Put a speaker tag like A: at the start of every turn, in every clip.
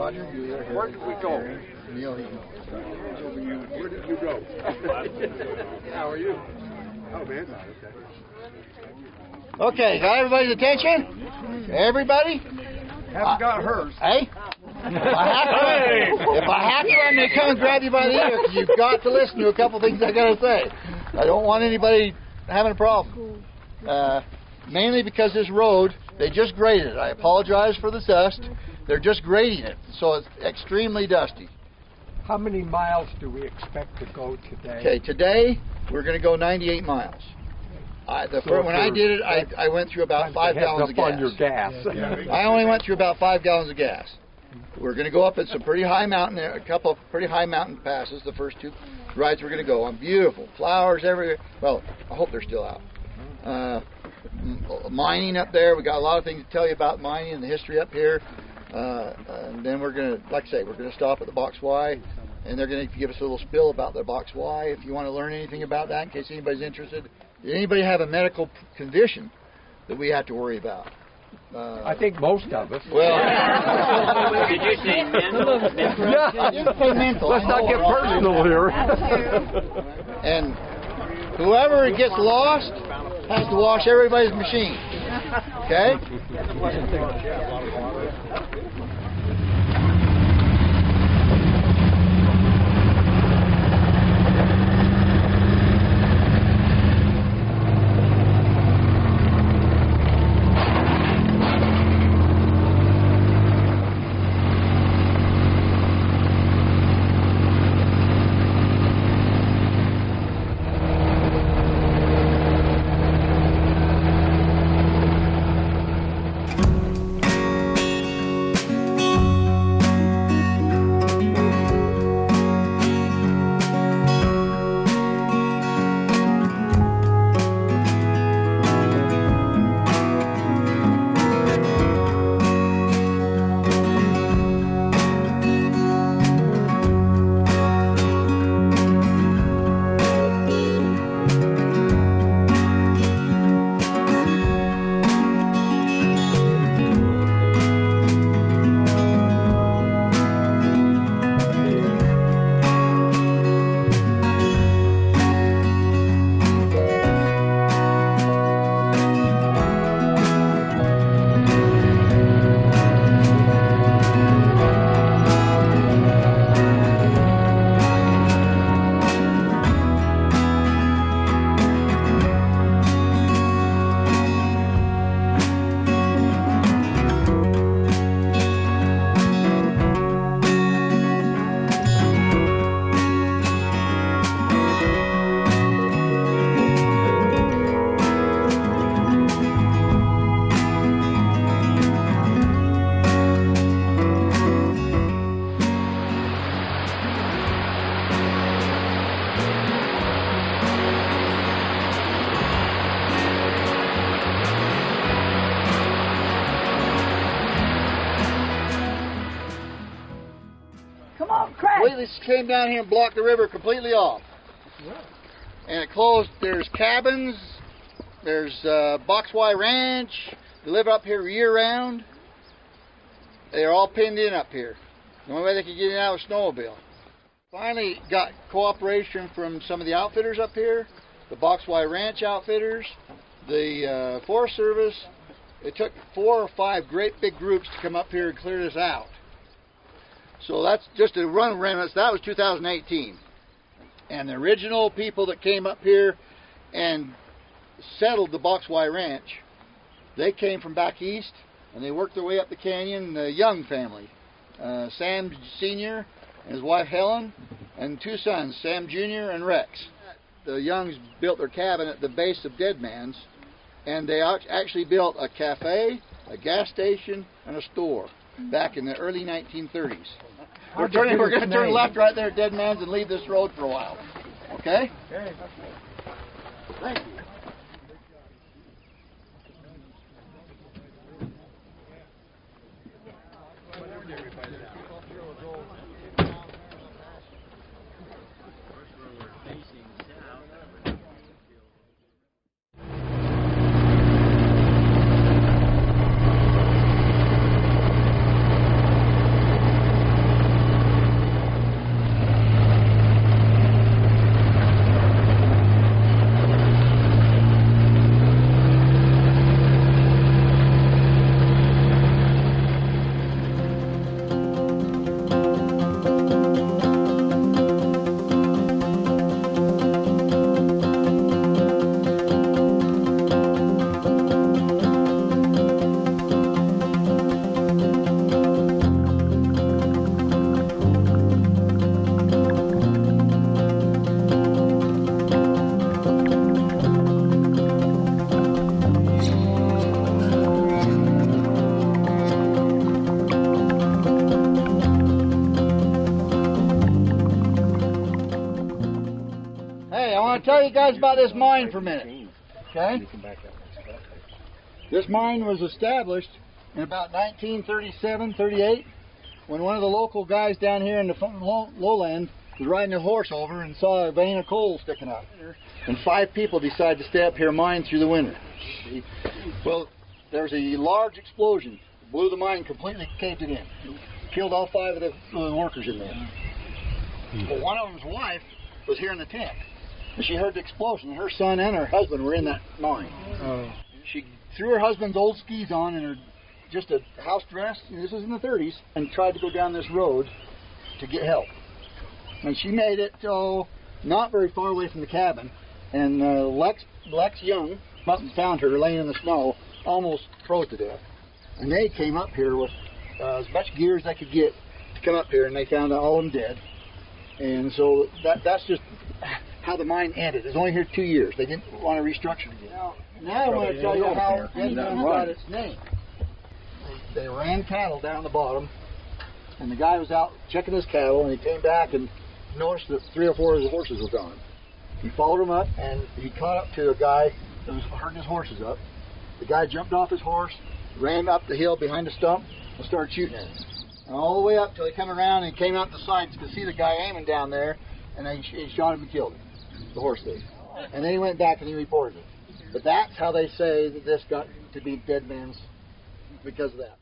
A: Roger.
B: Where did we go?
A: Neil,
B: Where did you go? How are you? Oh, man.
A: Okay, got everybody's attention? Everybody?
B: Haven't got hers.
A: Hey? If I have to, I'm going to come and grab you by the ear, because you've got to listen to a couple things I got to say. I don't want anybody having a problem. Mainly because this road, they just graded it. I apologize for the dust. They're just grading it, so it's extremely dusty.
C: How many miles do we expect to go today?
A: Okay, today we're going to go 98 miles. When I did it, I went through about 5 gallons of gas.
C: On your gas.
A: I only went through about 5 gallons of gas. We're going to go up at some pretty high mountain, a couple of pretty high mountain passes. The first 2 rides we're going to go on. Beautiful flowers everywhere. Well, I hope they're still out. Mining up there. We got a lot of things to tell you about mining and the history up here. And then we're going to, like I say, we're going to stop at the Box Y, and they're going to give us a little spill about the Box Y. If you want to learn anything about that, in case anybody's interested. Did anybody have a medical condition that we have to worry about?
C: I think most of us.
A: Well,
D: did you say mental?
A: Yeah, I didn't say mental.
C: Let's not get personal here.
A: And whoever gets lost has to wash everybody's machine. Okay? Completely came down here and blocked the river completely off. And it closed. There's cabins. There's Box Y Ranch. They live up here year round. They're all pinned in up here. The only way they could get in and out was snowmobile. Finally got cooperation from some of the outfitters up here, the Box Y Ranch outfitters, the Forest Service. It took 4 or 5 great big groups to come up here and clear this out. So that's just a run remnants. That was 2018. And the original people that came up here and settled the Box Y Ranch, they came from back east and they worked their way up the canyon. The Young family, Sam Sr. and his wife Helen, and 2 sons, Sam Jr. and Rex. The Youngs built their cabin at the base of Dead Man's, and they actually built a cafe, a gas station, and a store back in the early 1930s. We're going to turn left right there at Dead Man's and leave this road for a while. Okay? Okay. Thank you. want to tell you guys about this mine for a minute. Okay? This mine was established in about 1937, 38, when one of the local guys down here in the lowland was riding a horse over and saw a vein of coal sticking out. And 5 people decided to stay up here and mine through the winter. Well, there was a large explosion. Blew the mine completely, caved it in. Killed all 5 of the workers in there. Well, one of them's wife was here in the tent. And she heard the explosion. Her son and her husband were in that mine. She threw her husband's old skis on and her just a house dress, and this was in the 30s, and tried to go down this road to get help. And she made it not very far away from the cabin, and Lex Young must have found her laying in the snow, almost froze to death. And they came up here with as much gear as they could get to come up here, and they found all of them dead. And so that's just how the mine ended. It was only here 2 years. They didn't want to restructure it again. Now I want to tell you how it got its name. They ran cattle down the bottom, and the guy was out checking his cattle, and he came back and noticed that 3 or 4 of his horses were gone. He followed him up, and he caught up to a guy that was herding his horses up. The guy jumped off his horse, ran up the hill behind a stump, and started shooting at him. And all the way up till he came around and came out the sides to see the guy aiming down there, and then he shot him and killed him, the horse thief. And then he went back and he reported it. But that's how they say that this got to be Dead Man's, because of that.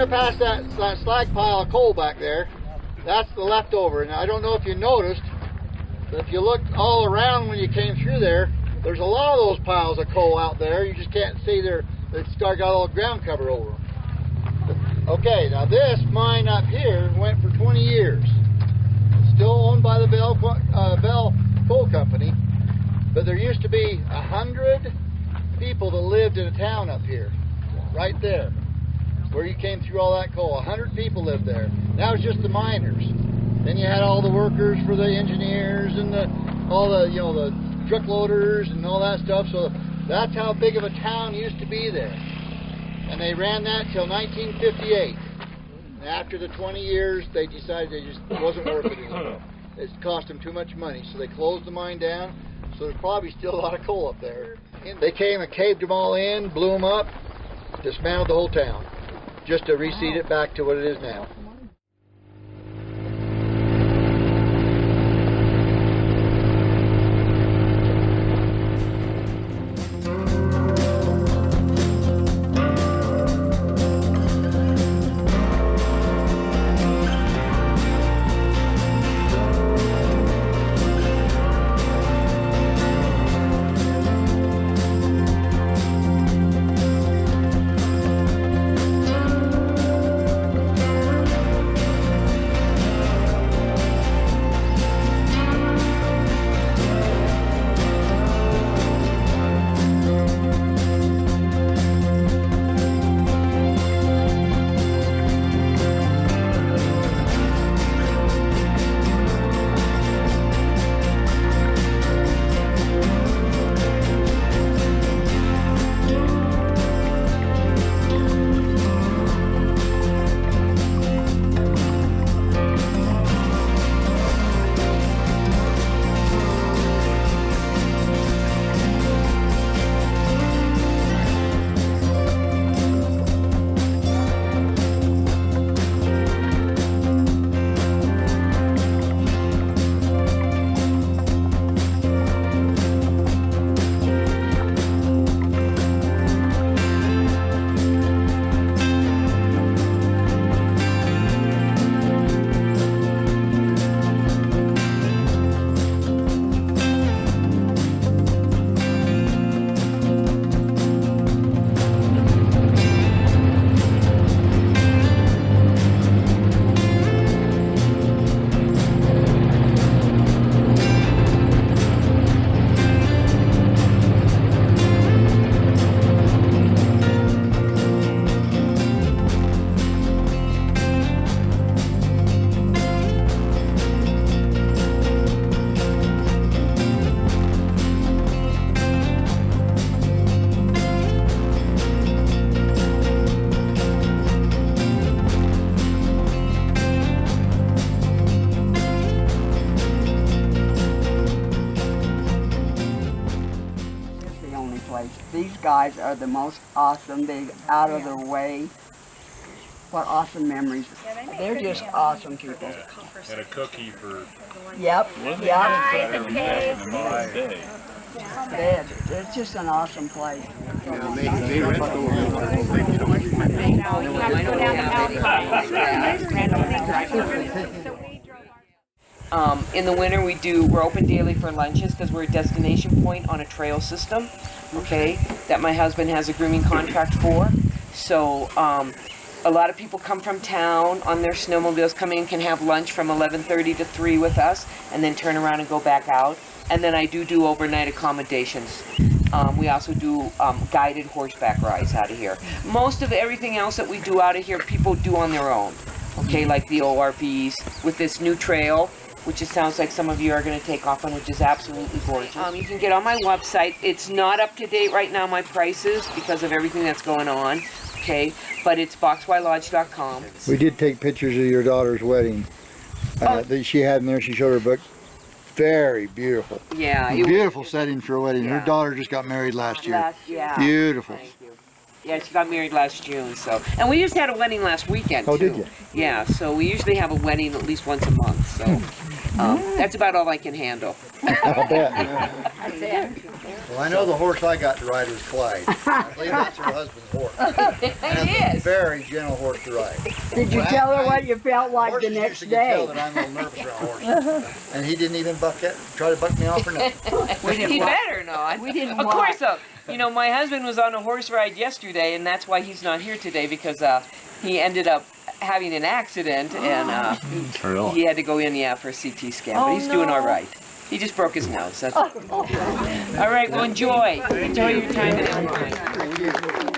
A: Past that slag pile of coal back there, that's the leftover. And I don't know if you noticed, but if you looked all around when you came through there, there's a lot of those piles of coal out there. You just can't see they've got all the ground cover over them. Okay, now this mine up here went for 20 years. the Bell Coal Company, but there used to be 100 people that lived in a town up here, right there, where you came through all that coal. 100 people lived there. Now it's just the miners. Then you had all the workers for the engineers and all the truck loaders and all that stuff. So that's how big of a town used to be there. And they ran that till 1958. And after the 20 years, they decided it wasn't worth it anymore. It cost them too much money, so they closed the mine down. So there's probably still a lot of coal up there. They came and caved them all in, blew them up, dismantled the whole town, just to reseed it back to what it is now.
E: These guys are the most awesome. They're out of their way. What awesome memories. They're just awesome people.
B: And a cookie for...
E: Yep. It's just an awesome place.
F: In the winter, we're open daily for lunches because we're a destination point on a trail system, okay, that my husband has a grooming contract for. So a lot of people come from town on their snowmobiles, come in, can have lunch from 11:30 to 3 with us, and then turn around and go back out. And then I do overnight accommodations. We also do guided horseback rides out of here. Most of everything else that we do out of here, people do on their own, okay, like the ORVs with this new trail, which it sounds like some of you are going to take off on, which is absolutely gorgeous. You can get on my website. It's not up to date right now, my prices, because of everything that's going on, okay? But it's boxylodge.com.
A: We did take pictures of your daughter's wedding that she had in there. She showed her book. Very beautiful.
F: Yeah.
A: Beautiful setting for a wedding.
F: Yeah.
A: Her daughter just got married last year.
F: Yeah.
A: Beautiful.
F: Thank you. Yeah, she got married last June, so. And we just had a wedding last weekend, too.
A: Oh, did you?
F: Yeah, so we usually have a wedding at least once a month, so. That's about all I can handle.
A: I'll bet. Well, I know the horse I got to ride was Clyde. I believe that's her husband's horse.
F: It is.
A: A very gentle horse to ride.
E: Did you tell her what you felt like the next
A: Horses
E: day?
A: used to get tell that I'm a little nervous around horses. And he didn't even try to buck me off or nothing.
F: He better not.
E: We didn't
F: Of course, you know, my husband was on a horse ride yesterday, and that's why he's not here today, because he ended up having an accident, and he had to go in, for a CT scan, but he's doing all right. He just broke his nose. That's all right. Well, enjoy your time in Alpine.